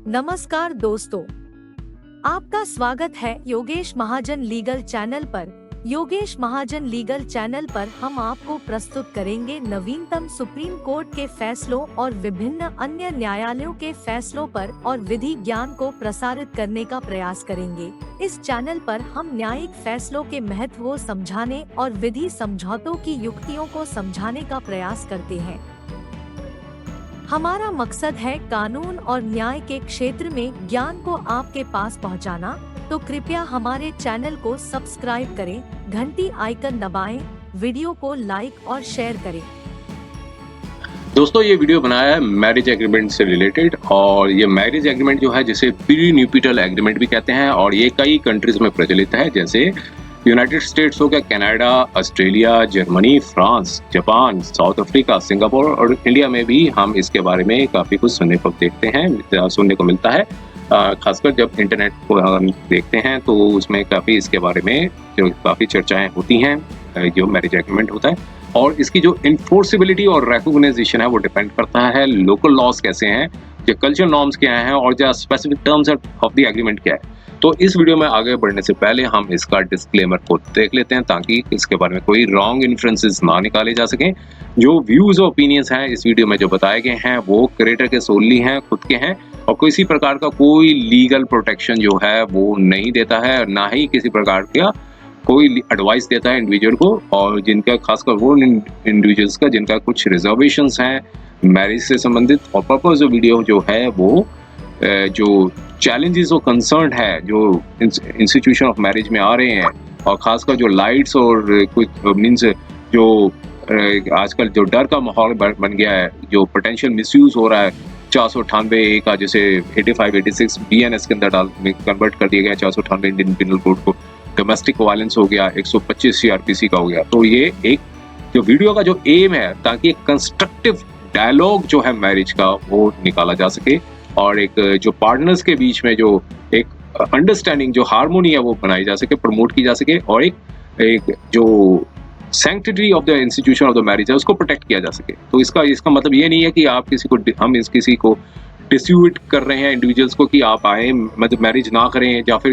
नमस्कार दोस्तों, आपका स्वागत है योगेश महाजन लीगल चैनल पर। योगेश महाजन लीगल चैनल पर हम आपको प्रस्तुत करेंगे नवीनतम सुप्रीम कोर्ट के फैसलों और विभिन्न अन्य न्यायालयों के फैसलों पर और विधि ज्ञान को प्रसारित करने का प्रयास करेंगे। इस चैनल पर हम न्यायिक फैसलों के महत्व को समझाने और विधि समझौतों की युक्तियों को समझाने का प्रयास करते हैं। हमारा मकसद है कानून और न्याय के क्षेत्र में ज्ञान को आपके पास पहुंचाना, तो कृपया हमारे चैनल को सब्सक्राइब करें, घंटी आइकन दबाएं, वीडियो को लाइक और शेयर करें। दोस्तों, ये वीडियो बनाया है मैरिज एग्रीमेंट से रिलेटेड, और ये मैरिज एग्रीमेंट जो है जिसे प्रीन्यूपिटल एग्रीमेंट भी कहते हैं, और ये कई कंट्रीज में प्रचलित है, जैसे यूनाइटेड स्टेट्स हो गया, Canada, Australia, Germany, France, Japan, south Africa, Singapore और इंडिया में भी हम इसके बारे में काफ़ी कुछ सुनने को मिलता है। खासकर जब इंटरनेट को हम देखते हैं तो उसमें काफ़ी इसके बारे में जो काफ़ी चर्चाएं होती हैं, जो मैरिज एग्रीमेंट होता है, और इसकी जो इन्फोर्सिबिलिटी और रिकॉग्नाइजेशन है वो डिपेंड करता है लोकल लॉज कैसे हैं, जो कल्चरल नॉर्म्स क्या हैं, और जो specific terms of the agreement क्या है। तो इस वीडियो में आगे बढ़ने से पहले हम इसका डिस्क्लेमर को देख लेते हैं, ताकि इसके बारे में कोई रॉन्ग इन्फ्रेंसेस ना निकाले जा सकें। जो व्यूज और ओपिनियंस हैं इस वीडियो में जो बताए गए हैं वो क्रिएटर के सोनली हैं, खुद के हैं, और किसी प्रकार का कोई लीगल प्रोटेक्शन जो है वो नहीं देता है, ना ही किसी प्रकार का कोई एडवाइस देता है इंडिविजुअल को, और जिनका खासकर वो इंडिविजुअल्स का जिनका कुछ रिजर्वेशंस हैं मैरिज से संबंधित। और पर्पस ऑफ वीडियो जो है वो जो चैलेंजेस और कंसर्न है जो इंस्टीट्यूशन ऑफ मैरिज में आ रहे हैं, और खासकर जो लाइट्स और कुछ मीन्स जो आजकल जो डर का माहौल बन गया है, जो पोटेंशियल मिसयूज हो रहा है 498 का, जैसे 85-86 BNS के अंदर कन्वर्ट कर दिया गया 498 इंडियन पिनल कोड को, डोमेस्टिक वायलेंस हो गया, 125 CRPC का हो गया। तो ये एक जो वीडियो का जो एम है, ताकि एक कंस्ट्रक्टिव डायलॉग जो है मैरिज का वो निकाला जा सके, और एक जो पार्टनर्स के बीच में जो एक अंडरस्टैंडिंग, जो हार्मोनी है वो बनाई जा सके, प्रमोट की जा सके, और एक जो sanctity of the institution of the marriage है उसको प्रोटेक्ट किया जा सके। तो इसका मतलब ये नहीं है कि आप किसी को डिस्ट्रीब्यूट कर रहे हैं इंडिविजुअल्स को कि आप आए मतलब मैरिज ना करें, या फिर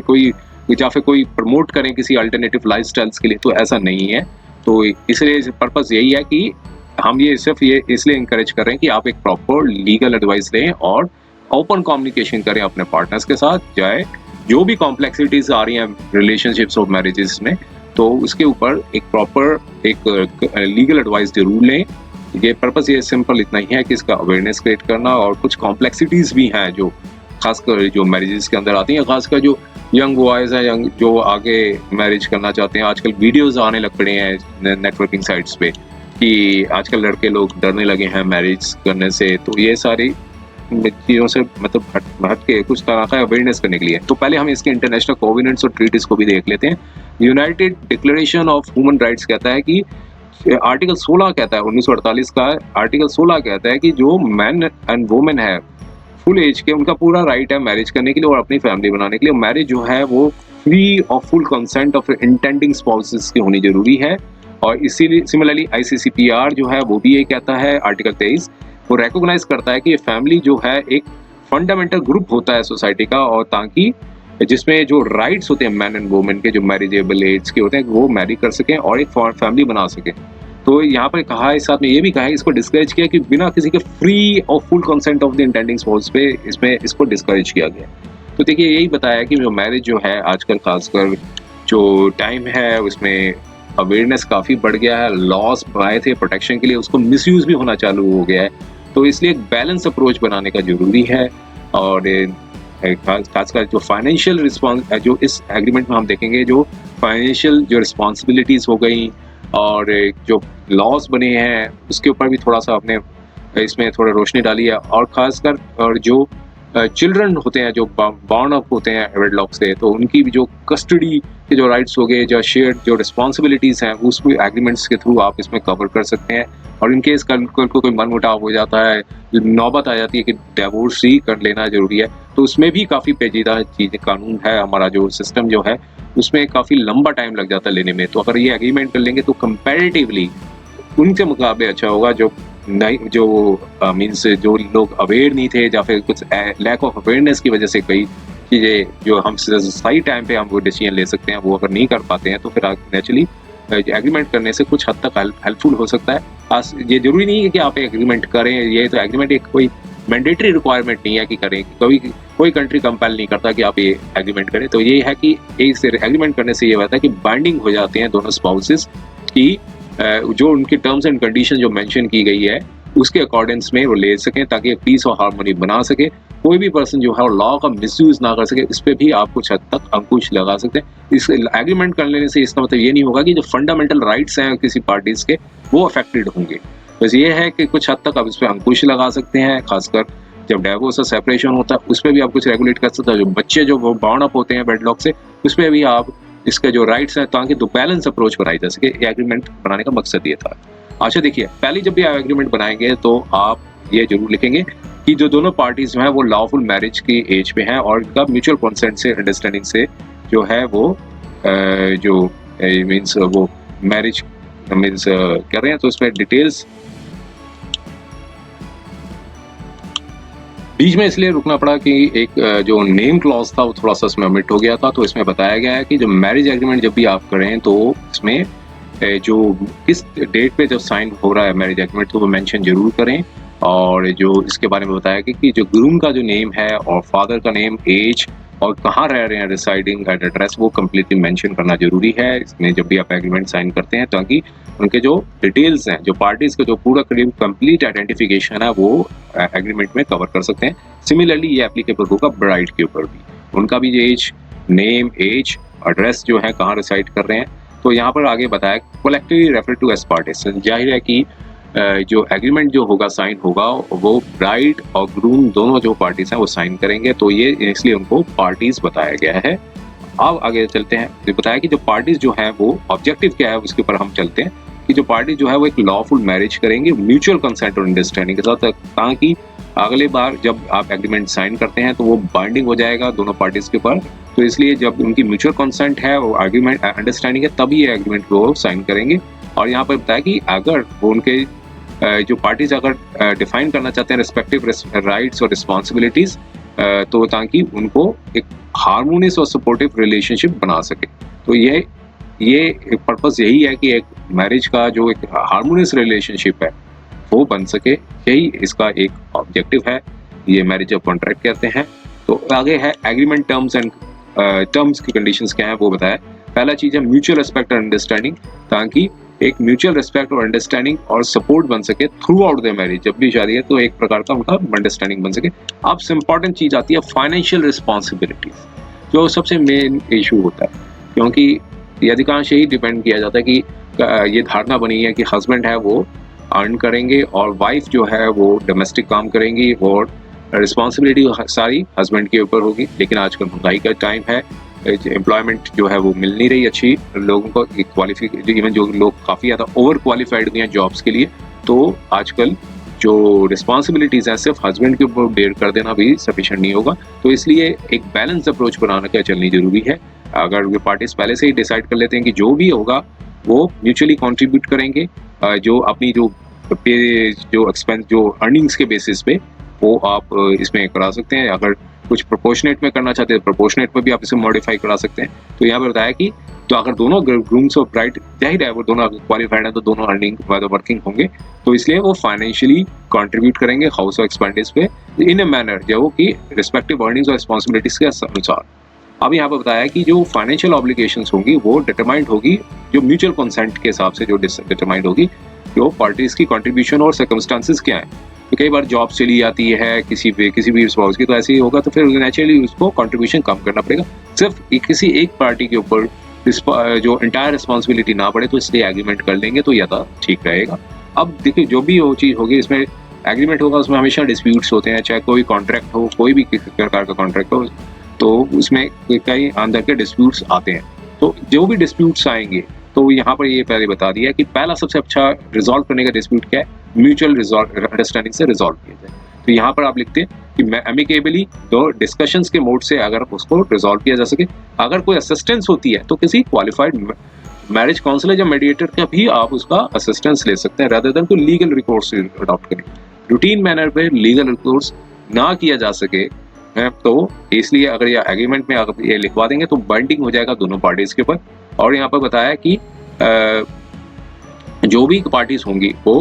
कोई प्रमोट करें किसी अल्टरनेटिव लाइफस्टाइल्स के लिए, तो ऐसा नहीं है। तो इसलिए पर्पस यही है कि हम ये इसलिए इंकरेज कर रहे हैं कि आप एक प्रॉपर लीगल एडवाइस लें और ओपन कम्युनिकेशन करें अपने पार्टनर्स के साथ, चाहे जो भी कॉम्प्लेक्सिटीज आ रही हैं रिलेशनशिप्स और मैरिजेस में, तो उसके ऊपर एक प्रॉपर एक लीगल एडवाइस जरूर लें। ये पर्पस ये सिंपल इतना ही है कि इसका अवेयरनेस क्रिएट करना, और कुछ कॉम्प्लेक्सिटीज भी हैं जो खासकर जो मैरिजेस के अंदर आती हैं, खासकर जो यंग बॉयज हैं, जो आगे मैरिज करना चाहते हैं। आजकल वीडियोज आने लग पड़े हैं नेटवर्किंग साइट्स पे कि आजकल लड़के लोग डरने लगे हैं मैरिज करने से, तो ये सारी चीज़ों से मतलब हट के कुछ तरह का अवेयरनेस करने के लिए। तो पहले हम इसके इंटरनेशनल कोवेनेंट्स और ट्रीटीज को भी देख लेते हैं। United declaration of human rights कहता है कि आर्टिकल 16 कहता है, 1948 का आर्टिकल 16 कहता है कि जो मैन एंड वुमेन है फुल एज के, उनका पूरा राइट है मैरिज करने के लिए और अपनी फैमिली बनाने के लिए। मैरिज जो है वो फ्री और full consent of intending spouses की होनी जरूरी है। और इसीलिए सिमिलरली ICCPR जो है वो भी ये कहता है, आर्टिकल 23 वो रिकॉग्नाइज करता है कि ये फैमिली जो है एक फंडामेंटल ग्रुप होता है सोसाइटी का, और ताकि जिसमें जो राइट्स होते हैं मैन एंड वुमेन के, जो मैरिजेबल एज के होते हैं, वो मैरी कर सकें और एक फैमिली बना सकें। तो यहाँ पर कहा है, साथ में ये भी कहा है, इसको डिस्करेज किया कि बिना किसी के फ्री और full consent of the intending spouse पे इसको डिस्करेज किया गया। तो देखिए, यही बताया कि जो मैरिज जो है आजकल खासकर जो टाइम है उसमें अवेयरनेस काफ़ी बढ़ गया है, लॉस बनाए थे प्रोटेक्शन के लिए, उसको मिसयूज भी होना चालू हो गया है। तो इसलिए एक बैलेंस अप्रोच बनाने का जरूरी है। और खासकर जो फाइनेंशियल रिस्पॉन्स जो इस एग्रीमेंट में हम देखेंगे, जो फाइनेंशियल जो रिस्पॉन्सिबिलिटीज़ हो गई और जो लॉस बने हैं उसके ऊपर भी थोड़ा सा आपने इसमें थोड़ा रोशनी डाली है। और ख़ासकर और जो चिल्ड्रन होते हैं जो बाउंड अप होते हैं वेडलॉक से, तो उनकी भी जो कस्टडी के जो राइट्स हो गए, जो शेयर्ड जो रिस्पॉन्सिबिलिटीज़ हैं, उसमें एग्रीमेंट्स के थ्रू आप इसमें कवर कर सकते हैं। और इनके इस कल को कोई मनमुटाव हो जाता है, नौबत आ जाती है कि डिवोर्स ही कर लेना ज़रूरी है, तो उसमें भी काफ़ी पेचीदा चीज़ें कानून है, हमारा जो सिस्टम जो है उसमें काफ़ी लंबा टाइम लग जाता है लेने में। तो अगर ये एग्रीमेंट कर लेंगे तो कंपैरेटिवली उनके मुकाबले अच्छा होगा जो नहीं जो मीन्स जो लोग अवेयर नहीं थे या फिर कुछ लैक ऑफ अवेयरनेस की वजह से कई चीज़ें जो हम सही टाइम पे हम वो डिसीजन ले सकते हैं वो अगर नहीं कर पाते हैं तो फिर नेचुरली एग्रीमेंट करने से कुछ हद तक हेल्पफुल हो सकता है। ये जरूरी नहीं है कि आप एग्रीमेंट करें, ये तो एग्रीमेंट एक कोई मैंडेटरी रिक्वायरमेंट नहीं है कि करें, कभी कोई कंट्री कंपेल नहीं करता कि आप ये एग्रीमेंट करें। तो ये है कि इस एग्रीमेंट करने से ये होता है कि बाइंडिंग हो जाते हैं दोनों स्पाउसेस की, जो उनकी टर्म्स एंड कंडीशन जो मेंशन की गई है उसके अकॉर्डिंग्स में वो ले सकें, ताकि पीस और हार्मोनी बना सके। कोई भी पर्सन जो है लॉ का मिसयूज ना कर सके, इस पे भी आप कुछ हद तक अंकुश लगा सकते हैं। इस एग्रीमेंट कर लेने से इसका मतलब ये नहीं होगा कि जो फंडामेंटल राइट्स हैं किसी पार्टीज के वो अफेक्टेड होंगे। बस ये है कि कुछ हद तक आप इस पे अंकुश लगा सकते हैं, खासकर जब डिवोर्स और सेपरेशन होता है उस पर भी आप कुछ रेगुलेट कर सकते हैं। जो बच्चे जो बाउंड अप होते हैं बेडलॉक से, उस पर भी आप इसके जो राइट्स हैं ताकि दो बैलेंस अप्रोच बनाई जा सके। एग्रीमेंट बनाने का मकसद ये था। अच्छा देखिए, पहले जब भी आप एग्रीमेंट बनाएंगे तो आप ये जरूर लिखेंगे कि जो दोनों पार्टीज जो हैं वो लॉफुल मैरिज की एज पे हैं और इनका म्यूचुअल कंसेंट से, अंडरस्टैंडिंग से जो है वो जो मीन्स वो मैरिज मीन्स कर रहे हैं। तो उसमें डिटेल्स बीच में इसलिए रुकना पड़ा कि एक जो नेम क्लॉज था वो थोड़ा सा इसमें ओमिट हो गया था। तो इसमें बताया गया है कि जो मैरिज एग्रीमेंट जब भी आप करें तो इसमें जो किस डेट पे जब साइन हो रहा है मैरिज एग्रीमेंट तो वो मेंशन जरूर करें। और जो इसके बारे में बताया कि जो ग्रूम का जो नेम है और फादर का नेम, एज और कहाँ रह रहे हैं, रिसाइडिंग एड्रेस, वो कम्प्लीटली मेंशन करना जरूरी है इसमें जब भी आप एग्रीमेंट साइन करते हैं, ताकि उनके जो डिटेल्स हैं, जो पार्टीज का जो पूरा कंप्लीट आइडेंटिफिकेशन है वो एग्रीमेंट में कवर कर सकते हैं। सिमिलरली ये एप्लीकेबल होगा ब्राइड के ऊपर भी, उनका भी एज, नेम, एज, एड्रेस जो है कहाँ रिसाइड कर रहे हैं। तो यहाँ पर आगे बताया collectively refer to as parties. जाहिर है कि जो एग्रीमेंट जो होगा साइन होगा वो ब्राइड और ग्रूम दोनों जो पार्टीज हैं वो साइन करेंगे, तो ये इसलिए उनको पार्टीज बताया गया है। अब आगे चलते हैं, तो बताया कि जो पार्टीज जो है वो ऑब्जेक्टिव क्या है उसके ऊपर हम चलते हैं कि जो पार्टी जो है वो एक लॉफुल मैरिज करेंगे म्यूचुअल कंसेंट और अंडरस्टैंडिंग के साथ, ताकि अगले बार जब आप एग्रीमेंट साइन करते हैं तो वो बाइंडिंग हो जाएगा दोनों पार्टीज के ऊपर। तो इसलिए जब उनकी म्यूचुअल कंसेंट है और एग्रीमेंट अंडरस्टैंडिंग है तभी ये एग्रीमेंट को साइन करेंगे। और यहाँ पर बताया कि अगर वो उनके जो पार्टीज अगर डिफाइन करना चाहते हैं रिस्पेक्टिव राइट्स और रिस्पॉन्सिबिलिटीज, तो ताकि उनको एक हार्मोनियस और सपोर्टिव रिलेशनशिप बना सके। तो ये पर्पस यही है कि एक मैरिज का जो एक हार्मोनियस रिलेशनशिप है वो बन सके, यही इसका एक ऑब्जेक्टिव है। ये मैरिज ऑफ कॉन्ट्रैक्ट कहते हैं। तो आगे है एग्रीमेंट टर्म्स एंड टर्म्स की कंडीशंस क्या है वो बताया। पहला चीज है म्यूचुअल रिस्पेक्ट और अंडरस्टैंडिंग, ताकि एक म्यूचुअल रिस्पेक्ट और अंडरस्टैंडिंग और सपोर्ट बन सके थ्रू आउट द मैरिज। जब भी शादी है तो एक प्रकार का उनका अंडरस्टैंडिंग बन सके। अब इम्पॉर्टेंट चीज आती है फाइनेंशियल रिस्पॉन्सिबिलिटीज, जो सबसे मेन इशू होता है, क्योंकि अधिकांश यही डिपेंड किया जाता है कि ये धारणा बनी है कि हस्बैंड है वो अर्न करेंगे और वाइफ जो है वो डोमेस्टिक काम करेंगी और रिस्पॉन्सिबिलिटी सारी हस्बैंड के ऊपर होगी। लेकिन आजकल महंगाई का टाइम है, एम्प्लॉयमेंट जो है वो मिल नहीं रही अच्छी लोगों को, क्वालिफिकेशन इवन जो लोग काफ़ी ज़्यादा ओवर क्वालिफाइड भी हैं जॉब्स के लिए, तो आजकल जो रिस्पॉन्सिबिलिटीज़ हैं सिर्फ हस्बैंड के ऊपर बेयर कर देना भी सफिशिएंट नहीं होगा। तो इसलिए एक बैलेंस अप्रोच बनाना क्या चलनी जरूरी है। अगर ये पार्टीज पहले से ही डिसाइड कर लेते हैं कि जो भी होगा वो म्यूचुअली कॉन्ट्रीब्यूट करेंगे, जो अपनी जो एक्सपेंस जो अर्निंग्स के बेसिस पे वो आप इसमें करा सकते हैं। अगर कुछ प्रोपोर्शनेट में करना चाहते हैं प्रोपोर्शनेट में भी आप इसे मॉडिफाई करा सकते हैं। तो यहाँ पर बताया कि तो अगर दोनों ग्रूम्स और ब्राइड जाहिर है वो दोनों क्वालिफाइड है तो दोनों अर्निंग वर्किंग होंगे, तो इसलिए वो फाइनेंशियली कंट्रीब्यूट करेंगे हाउस ऑफ एक्सपेंडिचर पे इन अ मैनर जो कि रिस्पेक्टिव अर्निंग्स और रिस्पॉन्सिबिलिटीज के अनुसार। अब यहाँ पर बताया कि जो फाइनेंशियल ऑब्लिगेशंस होंगी वो डिटरमाइंड होगी जो म्यूचुअल कंसेंट के हिसाब से जो डिटरमाइंड होगी, जो पार्टीज की कंट्रीब्यूशन और सर्कमस्टांसेस क्या है। तो कई बार जॉब चली जाती है किसी भी स्पाउस की, तो ऐसे ही होगा तो फिर नेचुरली उसको कंट्रीब्यूशन कम करना पड़ेगा। सिर्फ किसी एक पार्टी के ऊपर जो इंटायर रिस्पॉन्सिबिलिटी ना पड़े, तो इसलिए एग्रीमेंट कर लेंगे तो ज़्यादा ठीक रहेगा। अब देखिए जो भी वो चीज़ होगी इसमें एग्रीमेंट होगा उसमें हमेशा डिस्प्यूट्स होते हैं, चाहे कोई कॉन्ट्रैक्ट हो, कोई भी किसी प्रकार का कॉन्ट्रैक्ट हो, तो उसमें कई अंदर के डिस्प्यूट्स आते हैं। तो जो भी डिस्प्यूट्स आएंगे तो यहाँ पर ये पहले बता दिया कि पहला सबसे अच्छा रिजॉल्व करने का डिस्प्यूट क्या है, म्यूचुअल अंडरस्टैंडिंग से रिजॉल्व किया जाए। तो यहाँ पर आप लिखते हैं कि एमिकेबली दो डिस्कशंस के मोड से अगर उसको रिजॉल्व किया जा सके। अगर कोई असिस्टेंस होती है तो किसी क्वालिफाइड मैरिज काउंसलर या मेडिएटर का भी आप उसका असिस्टेंस ले सकते हैं, rather than कोई लीगल रिकोर्स अडॉप्ट करें। रूटीन मैनर पे लीगल रिकोर्स ना किया जा सके है, तो इसलिए अगर ये एग्रीमेंट में अगर ये लिखवा देंगे तो बाइंडिंग हो जाएगा दोनों पार्टीज के ऊपर। और यहाँ पर बताया कि जो भी पार्टीज होंगी वो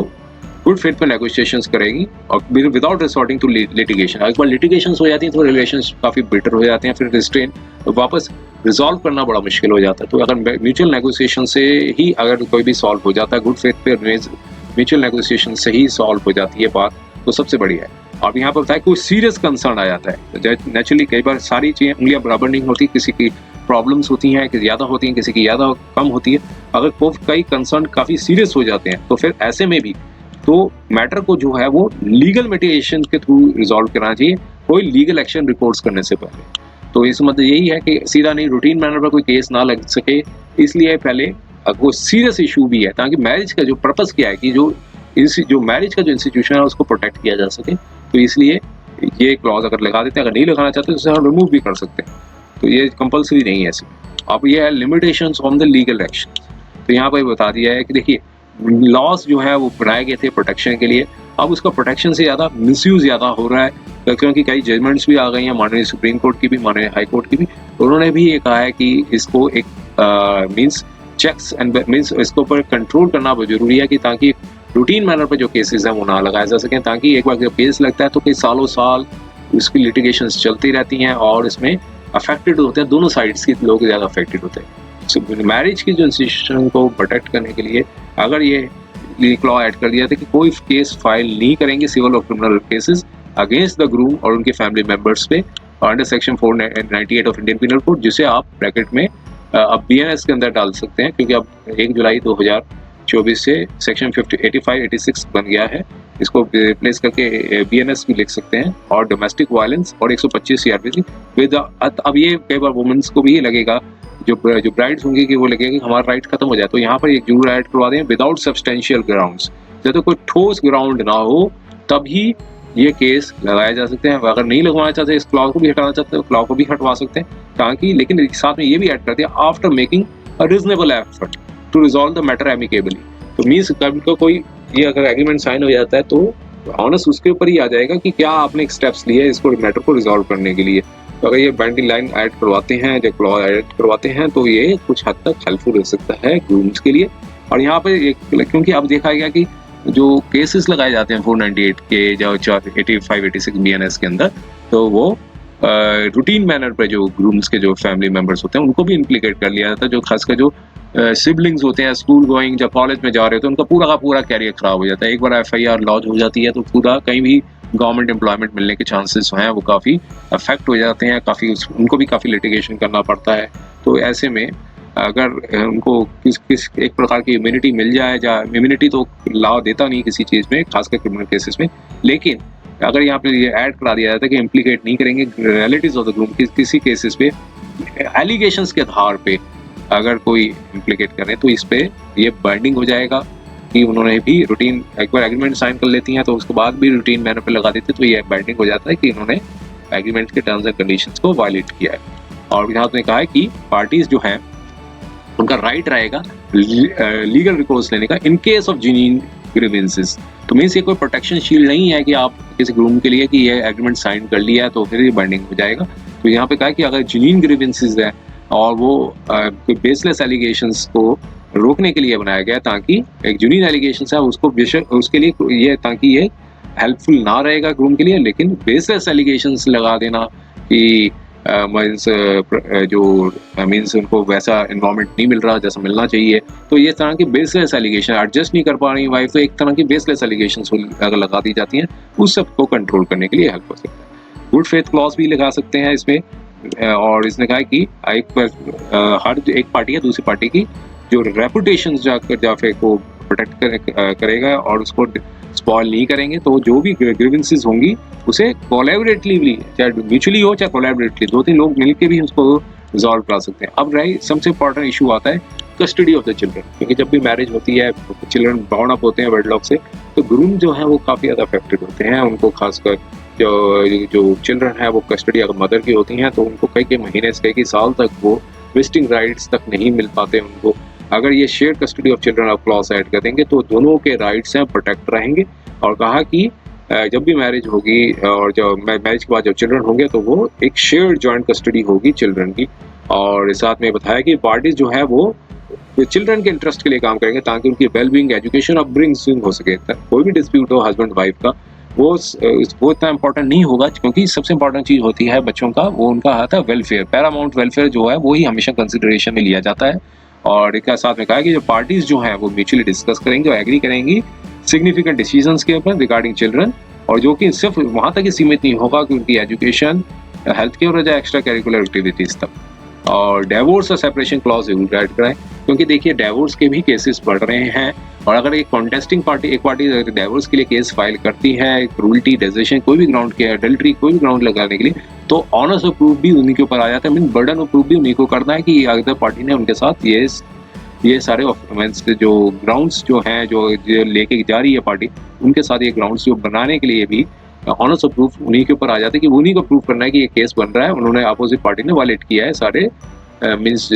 गुड फेथ में नेगोशिएशंस करेगी और विदाउट रिसोर्टिंग टू लिटिगेशन। एक बार लिटिगेशंस हो जाती हैं तो रिलेशंस काफी बेटर हो जाते हैं, फिर रिस्ट्रेन वापस रिजॉल्व करना बड़ा मुश्किल हो जाता है। तो अगर म्यूचुअल नेगोशिएशन से ही अगर कोई भी सॉल्व हो जाता है, गुड फेथ पे म्यूचुअल नेगोशिएशन से ही सॉल्व हो जाती है बात, तो सबसे बढ़िया है। अब यहाँ पर बताया कोई सीरियस कंसर्न आ जाता है, नेचुरली कई बार सारी चीजें उंगलियां बराबर नहीं होती, किसी की प्रॉब्लम्स होती हैं, किसी ज़्यादा होती हैं, किसी की ज़्यादा कम होती है। अगर कई कंसर्न काफ़ी सीरियस हो जाते हैं तो फिर ऐसे में भी तो मैटर को जो है वो लीगल मेडिएशन के थ्रू रिजॉल्व करना चाहिए, कोई लीगल एक्शन रिपोर्ट्स करने से पहले। तो इस मतलब यही है कि सीधा नहीं, रूटीन मैनर पर कोई केस ना लग सके, इसलिए पहले वो सीरियस इशू भी है, ताकि मैरिज का जो पर्पस क्या है कि जो मैरिज का जो इंस्टीट्यूशन है उसको प्रोटेक्ट किया जा सके। तो इसलिए ये क्लॉज अगर लगा देते हैं, अगर नहीं लगाना चाहते तो उसे हम रिमूव भी कर सकते हैं, तो ये कंपल्सरी नहीं है ऐसे। अब ये है limitations on the legal action. तो यहाँ पर बता दिया है कि देखिए लॉज जो है वो बनाए गए थे प्रोटेक्शन के लिए, अब उसका प्रोटेक्शन से ज़्यादा मिसयूज ज़्यादा हो रहा है, क्योंकि कई जजमेंट्स भी आ गई हैं, माननीय सुप्रीम कोर्ट की भी, माननीय हाई कोर्ट की भी। उन्होंने भी ये कहा है कि इसको एक मींस चेक्स एंड मींस इसके ऊपर कंट्रोल करना बहुत जरूरी है, कि ताकि रूटीन मैनर पर जो केसेस हैं वो ना लगाए जा सकें, ताकि एक बार जब केस लगता है तो कई सालों साल उसकी लिटिगेशंस चलती रहती हैं और इसमें अफेक्टेड होते हैं, दोनों साइड्स के लोग ज़्यादा अफेक्टेड होते हैं। मैरिज की जो इंस्टीट्यूशन को प्रोटेक्ट करने के लिए अगर ये क्लॉ ऐड कर दिया था कि कोई केस फाइल नहीं करेंगे सिविल और criminal cases against the groom और उनके फैमिली मेंबर्स पे under section 498 of Indian Penal Code, जिसे आप ब्रैकेट में अब बीएनएस के अंदर डाल सकते हैं, क्योंकि अब 1 जुलाई 2024 से सेक्शन 85-86 बन गया है, इसको रिप्लेस करके बीएनएस भी लिख सकते हैं, और डोमेस्टिक वायलेंस और 125 सीआरपीसी विद। अब ये कई बार वुमेन्स को भी लगेगा, जो ब्राइड्स होंगी, कि वो लगेगा कि हमारा राइट खत्म हो जाए, तो यहाँ पर एक जरूर ऐड करवा दें विदाउट सब्सटेंशियल ग्राउंड्स, जब तक कोई ठोस ग्राउंड ना हो तभी ये केस लगाए जा सकते हैं। अगर नहीं लगवाना चाहते, इस क्लॉज को भी हटाना चाहते हैं, क्लॉज को भी हटवा सकते हैं, ताकि लेकिन साथ में ये भी ऐड करते हैं after making a reasonable effort to resolve the matter amicably. तो मीन्स कभी कोई ये अगर एग्रीमेंट साइन हो जाता है तो ऑनस्ट उसके ऊपर ही आ जाएगा कि क्या आपने स्टेप्स लिए इसको मैटर को रिजॉल्व करने के लिए। तो अगर ये बाइंडिंग लाइन ऐड करवाते हैं, जो क्लॉज ऐड करवाते हैं, तो ये कुछ हद तक हेल्पफुल हो सकता है ग्रूम्स के लिए। और यहाँ पे क्योंकि अब देखा गया कि जो केसेस लगाए जाते हैं 498 के जो 85-86 बीएनएस के अंदर, तो वो रूटीन मैनर पे जो ग्रूम्स के जो फैमिली मेंबर्स होते हैं उनको भी इम्प्लीकेट कर लिया जाता है। जो खासकर जो सिबलिंग्स होते हैं, स्कूल गोइंग जब कॉलेज में जा रहे होते हैं, उनका पूरा का पूरा कैरियर खराब हो जाता है। एक बार एफआईआर लॉन्च हो जाती है तो पूरा कहीं भी गवर्नमेंट एम्प्लॉयमेंट मिलने के चांसेस हैं वो काफ़ी अफेक्ट हो जाते हैं, काफ़ी उनको भी काफ़ी लिटिगेशन करना पड़ता है। तो ऐसे में अगर उनको किस एक प्रकार की इम्यूनिटी मिल जाए, या इम्यूनिटी तो लॉ देता नहीं किसी चीज़ में, खासकर क्रिमिनल केसेस में, लेकिन अगर यहाँ पे ये ऐड करा दिया जाता है कि इम्प्लीकेट नहीं करेंगे रिलेटिव्स ऑफ द ग्रूम किसी केसेस पे एलिगेशंस के आधार पे अगर कोई इम्प्लीकेट करें, तो इस पे ये बाइंडिंग हो जाएगा कि उन्होंने भी रूटीन एक बार एग्रीमेंट साइन कर लेती हैं तो उसके बाद भी रूटीन मैनर पे लगा देते, तो ये बाइंडिंग हो जाता है कि इन्होंने एग्रीमेंट के टर्म्स एंड कंडीशंस को वायलेट किया है। और यहाँ ने कहा है कि पार्टीज जो हैं उनका राइट रहेगा लीगल रिकोर्स लेने का in case of genuine grievances. तो मीन्स ये कोई प्रोटेक्शन शील्ड नहीं है कि आप किसी ग्रूम के लिए कि ये एग्रीमेंट साइन कर लिया है तो फिर ये बाइंडिंग हो जाएगा। तो यहाँ पे कहा कि अगर जेन्युइन ग्रीवेंसेस है और वो बेसलेस एलिगेशंस को रोकने के लिए बनाया गया, ताकि एक जेन्युइन एलिगेशंस है उसको उसके लिए ये ताकि ये हेल्पफुल ना रहेगा ग्रूम के लिए, लेकिन बेसलेस एलिगेशंस लगा देना कि मीन्स मीन्स उनको वैसा इन्वायरमेंट नहीं मिल रहा जैसा मिलना चाहिए, तो ये तरह की बेसलेस एलिगेशन एडजस्ट नहीं कर पा रही वाइफ, तो एक तरह की बेसलेस एलिगेशंस अगर लगा दी जाती हैं उस सब को कंट्रोल करने के लिए हेल्प हो सकता है। गुड फेथ क्लॉज भी लगा सकते हैं इसमें, और इसने कहा कि हर एक पार्टी है दूसरी पार्टी की जो रेपुटेशन जाफे को प्रोटेक्ट करेगा और उसको स्पॉइल नहीं करेंगे, तो जो भी ग्रीवेंसेस होंगी उसे कोलैबोरेटिवली, चाहे म्यूचुअली हो चाहे कोलैबोरेटिवली, 2-3 लोग मिलकर भी उसको रिजॉल्व करा सकते हैं। अब रही सबसे इंपॉर्टेंट इशू आता है कस्टडी ऑफ द चिल्ड्रन, क्योंकि जब भी मैरिज होती है चिल्ड्रन बाउंड अप होते हैं वेडलॉक से, तो ग्रूम जो है वो काफ़ी ज़्यादा अफेक्टेड होते हैं। उनको खासकर जो चिल्ड्रन है वो कस्टडी अगर मदर की होती हैं तो उनको कई महीने से कई साल तक वो विजिटिंग राइट्स तक नहीं मिल पाते उनको, अगर ये शेयर कस्टडी ऑफ चिल्ड्रन आप क्लॉज ऐड कर देंगे तो दोनों के राइट्स हैं प्रोटेक्ट रहेंगे। और कहा कि जब भी मैरिज होगी और जब मैरिज के बाद जब चिल्ड्रन होंगे तो वो एक शेयर जॉइंट कस्टडी होगी चिल्ड्रन की। और साथ में बताया कि पार्टीज जो है वो चिल्ड्रन के इंटरेस्ट के लिए काम करेंगे ताकि उनकी वेलबींग, एजुकेशन, अपब्रिंगिंग हो सके। कोई भी डिस्प्यूट हो हस्बैंड वाइफ का वो इतना इंपॉर्टेंट नहीं होगा, क्योंकि सबसे इंपॉर्टेंट चीज होती है बच्चों का, वो उनका आता है वेलफेयर, पैरामाउंट वेलफेयर जो है वो ही हमेशा कंसिडरेशन में लिया जाता है। और एक साथ में कहा कि जो पार्टीज जो हैं वो म्यूचुअली डिस्कस करेंगे और एग्री करेंगी सिग्निफिकेंट डिसीजंस के ऊपर रिगार्डिंग चिल्ड्रन, और जो कि सिर्फ वहां तक ही सीमित नहीं होगा कि उनकी एजुकेशन, हेल्थ केयर और एक्स्ट्रा करिकुलर एक्टिविटीज तक। और डिवोर्स और सेपरेशन क्लॉज जरूर ऐड कराएं, क्योंकि देखिए डिवोर्स के भी केसेस बढ़ रहे हैं। और अगर एक कॉन्टेस्टिंग पार्टी, एक पार्टी अगर डिवोर्स के लिए केस फाइल करती है, क्रूल्टी, डेजेशन, कोई भी ग्राउंड के, एडल्ट्री, कोई भी ग्राउंड लगाने के लिए, तो ऑनर्स ऑफ प्रूफ भी उन्हीं के ऊपर आ जाता है। मीन बर्डन ऑफ प्रूफ भी उन्हीं को करना है कि अदर पार्टी ने उनके साथ ये सारे जो ग्राउंड्स जो हैं जो लेके जा रही है पार्टी, उनके साथ ये ग्राउंड्स जो बनाने के लिए भी ऑनर्स ऑफ प्रूफ उन्हीं के ऊपर आ जाते हैं कि उन्हीं को प्रूफ करना है कि ये केस बन रहा है, उन्होंने अपोजिट पार्टी ने वायलेट किया है सारे मीन्स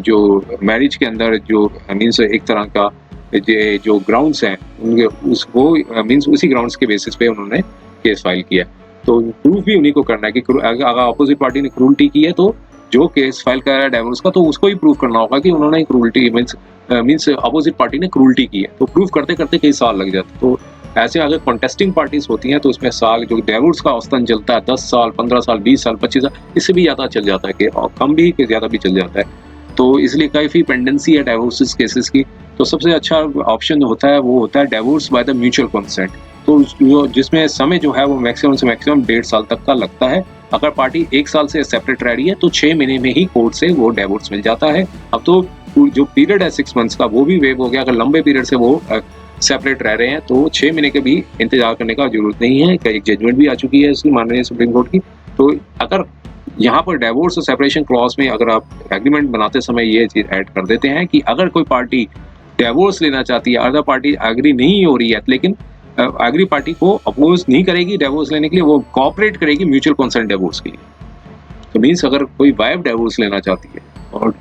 जो मैरिज के अंदर जो मीन्स एक तरह का जो ग्राउंड्स हैं उनके वो मीन्स उसी ग्राउंड्स के बेसिस पे उन्होंने केस फाइल किया। तो प्रूफ भी उन्हीं को करना है कि अगर अपोजिट पार्टी ने क्रूल्टी की है तो जो केस फाइल कर रहा है डिवोर्स का तो उसको ही प्रूफ करना होगा कि उन्होंने क्रूल्टी मीन्स अपोजिट पार्टी ने क्रूल्टी की है। तो प्रूफ करते करते कई साल लग जाते। तो ऐसे अगर कॉन्टेस्टिंग पार्टीज होती हैं तो उसमें साल, जो डिवोर्स का औसतन चलता है 10 साल, 15 साल, 20 साल, 25 साल, इससे भी ज़्यादा चल जाता है कि और कम भी कि ज़्यादा भी चल जाता है। तो इसलिए काफ़ी पेंडेंसी है डिवोर्स केसेस की। तो सबसे अच्छा ऑप्शन होता है वो होता है divorce by the mutual consent. तो जिसमें समय जो है वो मैक्सिमम से मैक्सिमम 1.5 साल तक का लगता है। अगर पार्टी 1 साल से सेपरेट रह रही है तो 6 महीने में ही कोर्ट से वो डिवोर्स मिल जाता है। अब तो जो पीरियड है 6 मंथ्स का वो भी वेव हो गया। अगर लंबे पीरियड से वो सेपरेट रह रहे हैं तो 6 महीने के भी इंतजार करने का जरूरत नहीं है। एक जजमेंट भी आ चुकी है इसकी माननीय सुप्रीम कोर्ट की। तो अगर यहाँ पर डिवोर्स और सेपरेशन क्लॉज में अगर आप एग्रीमेंट बनाते समय ये चीज ऐड कर देते हैं कि अगर कोई पार्टी डिवोर्स लेना चाहती है, अदर पार्टी एग्री नहीं हो रही है, लेकिन एग्री पार्टी को अपोज नहीं करेगी डिवोर्स लेने के लिए, वो कोऑपरेट करेगी म्यूचुअल कंसेंट डिवोर्स के लिए। तो मीन्स अगर कोई वाइफ डिवोर्स लेना चाहती है और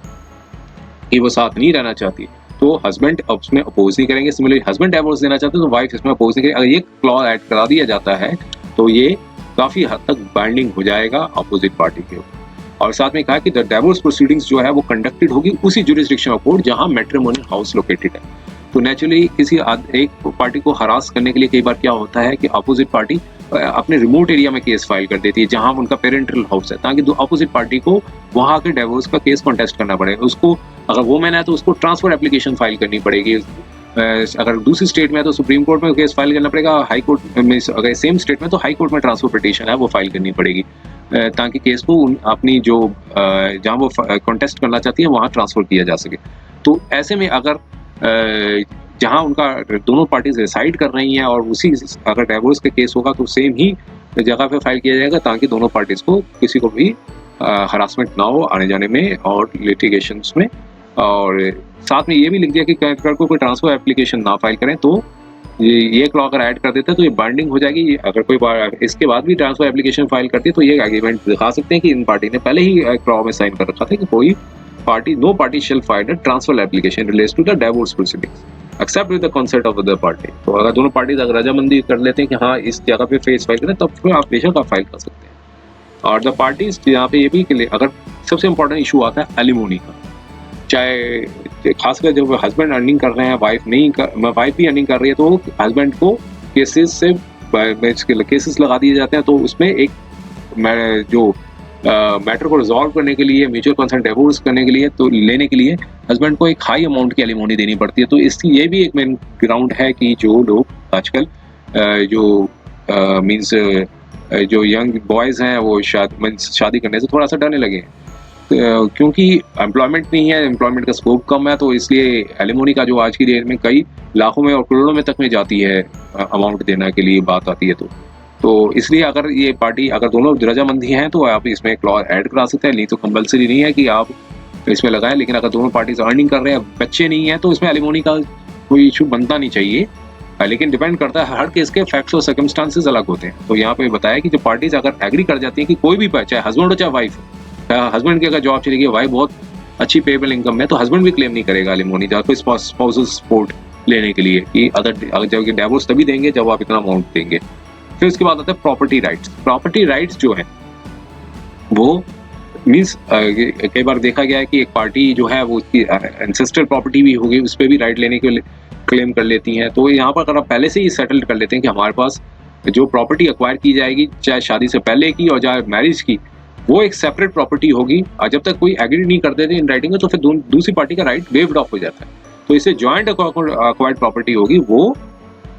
कि वो साथ नहीं रहना चाहती तो हस्बैंड उसमें अपोज नहीं करेंगे। सिमिलरली हस्बैंड डिवोर्स देना चाहते हैं तो वाइफ इसमें अपोज नहीं करेगी। अगर ये क्लॉज ऐड करा दिया जाता है तो ये काफी हद तक बाइंडिंग हो जाएगा अपोजिट पार्टी के ऊपर। और साथ में कहा कि द डिवोर्स प्रोसीडिंग्स जो है वो कंडक्टेड होगी उसी ज्यूरिसडिक्शन ऑफ कोर्ट जहां मैट्रिमोनियल हाउस लोकेटेड है। तो नेचुरली किसी एक पार्टी को हरास करने के लिए कई बार क्या होता है कि अपोजिट पार्टी अपने रिमोट एरिया में केस फाइल कर देती है जहां उनका पेरेंटल हाउस है, ताकि अपोजिट पार्टी को वहां के डिवोर्स का केस कॉन्टेस्ट करना पड़े। उसको अगर वोमेन है तो उसको ट्रांसफर एप्लीकेशन फाइल करनी पड़ेगी। अगर दूसरी स्टेट में है तो सुप्रीम कोर्ट में केस फाइल करना पड़ेगा। हाई कोर्ट में अगर सेम स्टेट में तो हाई कोर्ट में ट्रांसफर पिटीशन है वो फाइल करनी पड़ेगी, ताकि केस को अपनी जो जहाँ वो कॉन्टेस्ट करना चाहती है वहाँ ट्रांसफर किया जा सके। तो ऐसे में अगर जहाँ उनका दोनों पार्टीज रिसाइड कर रही हैं और उसी अगर डिवोर्स का केस होगा तो सेम ही जगह पे फाइल किया जाएगा, ताकि दोनों पार्टीज को किसी को भी हरासमेंट ना हो आने जाने में और लिटिगेशंस में। और साथ में ये भी लिख दिया कि क्रेडिटर को कोई ट्रांसफर एप्लीकेशन ना फाइल करें। तो ये क्लॉज अगर ऐड कर देते हैं तो ये बाइंडिंग हो जाएगी। अगर कोई इसके बाद भी ट्रांसफर एप्लीकेशन फाइल करती है तो ये एग्रीमेंट दिखा सकते हैं कि इन पार्टी ने पहले ही क्लॉज में साइन कर रखा था कि कोई party, no party shall file a transfer application relates to the divorce proceedings except with the consent of other party. तो अगर दोनों पार्टीज अगर रजामंदी कर लेते हैं कि हाँ इस जगह पे फेस फाइल करें, तब फिर आप बेशक आप फाइल कर सकते हैं। और द पार्टीज यहाँ पे ये भी कि अगर सबसे इंपॉर्टेंट इशू आता है एलिमोनी का, चाहे खासकर जब हस्बैंड अर्निंग कर रहे हैं, वाइफ भी अर्निंग कर रही है, तो हस्बैंड को केसेस लगा दिए जाते हैं। तो उसमें एक जो मैटर को रिजॉल्व करने के लिए, म्यूचुअल कंसेंट डिवोर्स करने के लिए, तो लेने के लिए हस्बैंड को एक हाई अमाउंट की एलिमोनी देनी पड़ती है। तो इसकी ये भी एक मेन ग्राउंड है कि जो लोग आजकल जो मीन्स जो यंग बॉयज़ हैं वो शादी करने से थोड़ा सा डरने लगे हैं, क्योंकि एम्प्लॉयमेंट नहीं है, एम्प्लॉयमेंट का स्कोप कम है। तो इसलिए एलिमोनी का जो आज की डेट में कई लाखों में और करोड़ों में तक में जाती है अमाउंट देने के लिए बात आती है। तो इसलिए अगर ये पार्टी, अगर दोनों रजामंदी हैं तो आप इसमें क्लॉज ऐड करा सकते हैं, नहीं तो कंपल्सरी नहीं है कि आप इसमें लगाएं। लेकिन अगर दोनों पार्टीज अर्निंग कर रहे हैं, बच्चे नहीं हैं, तो इसमें एलिमोनी का कोई इशू बनता नहीं चाहिए। लेकिन डिपेंड करता है, हर केस के फैक्ट्स और सर्कमस्टांसेस अलग होते हैं। तो यहाँ पे बताया कि जो पार्टीज अगर एग्री कर जाती हैं कि कोई भी, चाहे हस्बैंड हो चाहे वाइफ, हस्बैंड की अगर जॉब चली गई, वाइफ बहुत अच्छी पेबल इनकम में, तो हस्बैंड भी क्लेम नहीं करेगा एलिमोनी या कोई स्पाउसल सपोर्ट लेने के लिए कि अगर जब डिवोर्स तभी देंगे जब आप इतना अमाउंट देंगे। फिर उसके बाद आता है प्रॉपर्टी राइट्स। प्रॉपर्टी राइट्स जो है वो मीन्स कई बार देखा गया है कि एक पार्टी जो है वो उसकी एंसेस्ट्रल प्रॉपर्टी भी होगी, उस पर भी राइट लेने के लिए क्लेम कर लेती हैं। तो यहाँ पर अगर आप पहले से ही सेटल कर लेते हैं कि हमारे पास जो प्रॉपर्टी एक्वायर की जाएगी, चाहे शादी से पहले की और चाहे मैरिज की, वो एक सेपरेट प्रॉपर्टी होगी, और जब तक कोई एग्री नहीं कर देते इन राइटिंग में तो फिर दूसरी पार्टी का राइट वेव्ड ऑफ हो जाता है। तो इसे जॉइंट एक्वायर्ड प्रॉपर्टी होगी, वो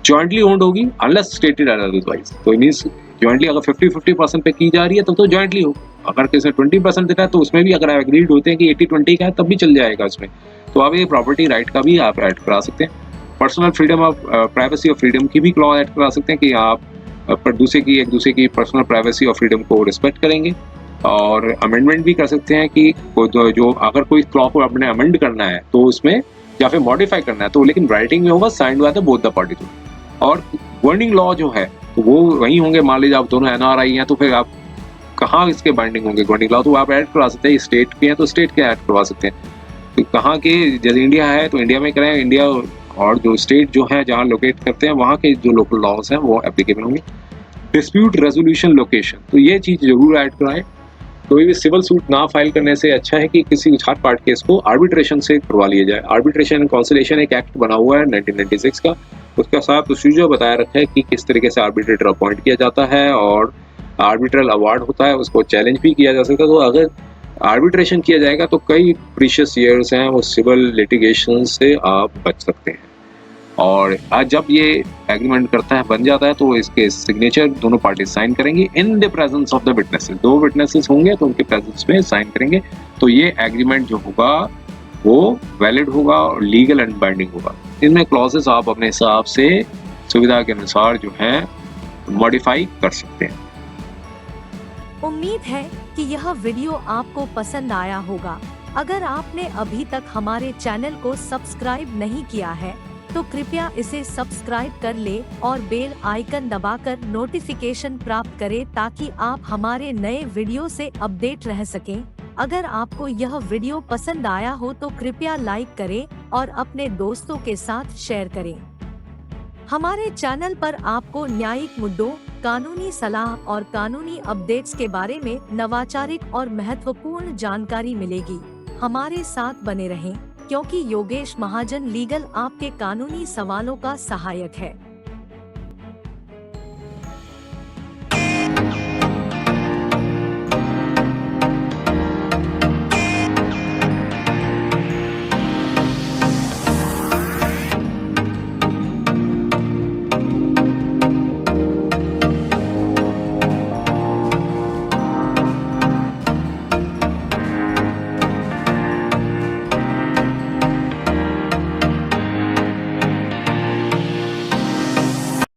जॉइंटली ओन्ड होगी अनलेस स्टेटेड अदरवाइज। तो मीन्स जॉइंटली अगर 50-50% पे की जा रही है तब तो जॉइंटली हो, अगर किसी ने 20% देता है तो उसमें भी अगर एग्रीड होते हैं कि 80-20 का है तब भी चल जाएगा उसमें। तो आप ये प्रॉपर्टी राइट का भी आप ऐड करा सकते हैं। पर्सनल फ्रीडम ऑफ प्राइवेसी और फ्रीडम की भी क्लॉज ऐड करा सकते हैं कि आप एक दूसरे की पर्सनल प्राइवेसी और फ्रीडम को रिस्पेक्ट करेंगे। और अमेंडमेंट भी कर सकते हैं कि जो अगर कोई क्लॉज को आपने अमेंड करना है तो उसमें या फिर मॉडिफाई करना है तो लेकिन राइटिंग में होगा, signed by the both the party. और गवर्निंग लॉ जो है तो वो वही होंगे। मान लीजिए आप दोनों एनआरआई हैं तो फिर आप कहाँ इसके बाइंडिंग होंगे गवर्निंग लॉ, तो आप ऐड करवा सकते हैं। स्टेट के हैं तो स्टेट के ऐड करवा सकते हैं। तो कहाँ के, जैसे इंडिया है तो इंडिया में करें, इंडिया और जो स्टेट जो है जहाँ लोकेट करते हैं वहाँ के जो लोकल लॉज हैं वो एप्लीकेबल होंगे। डिस्प्यूट रेजोल्यूशन लोकेशन, तो ये चीज़ जरूर ऐड कराएं। कोई भी सिविल सूट ना फाइल करने से अच्छा है कि किसी थर्ड पार्टी केस को आर्बिट्रेशन से करवा लिया जाए। आर्बिट्रेशन एंड कॉन्सिलेशन एक एक्ट बना हुआ है 1996 का, उसका सारा प्रोसीजर बताया रखा है कि किस तरीके से आर्बिट्रेटर अपॉइंट किया जाता है और आर्बिट्रल अवार्ड होता है, उसको चैलेंज भी किया जा सकता है। तो अगर आर्बिट्रेशन किया जाएगा तो कई प्रीशियस ईयर्स हैं वो सिविल लिटिगेशन से आप बच सकते हैं। और आज जब ये एग्रीमेंट करता है बन जाता है तो इसके सिग्नेचर दोनों पार्टी साइन करेंगे in the presence of the witnesses. 2 witnesses होंगे तो उनके प्रेजेंस में साइन करेंगे, तो ये एग्रीमेंट जो होगा वो वैलिड होगा और लीगल एंड बाइंडिंग होगा। इनमें क्लॉजेस आप अपने हिसाब से सुविधा के अनुसार जो है मॉडिफाई कर सकते हैं। उम्मीद है कि यह वीडियो आपको पसंद आया होगा। अगर आपने अभी तक हमारे चैनल को सब्सक्राइब नहीं किया है तो कृपया इसे सब्सक्राइब कर ले और बेल आइकन दबाकर नोटिफिकेशन प्राप्त करें ताकि आप हमारे नए वीडियो से अपडेट रह सकें। अगर आपको यह वीडियो पसंद आया हो तो कृपया लाइक करें और अपने दोस्तों के साथ शेयर करें। हमारे चैनल पर आपको न्यायिक मुद्दों, कानूनी सलाह और कानूनी अपडेट्स के बारे में नवाचारिक और महत्वपूर्ण जानकारी मिलेगी। हमारे साथ बने रहें, क्योंकि योगेश महाजन लीगल आपके कानूनी सवालों का सहायक है।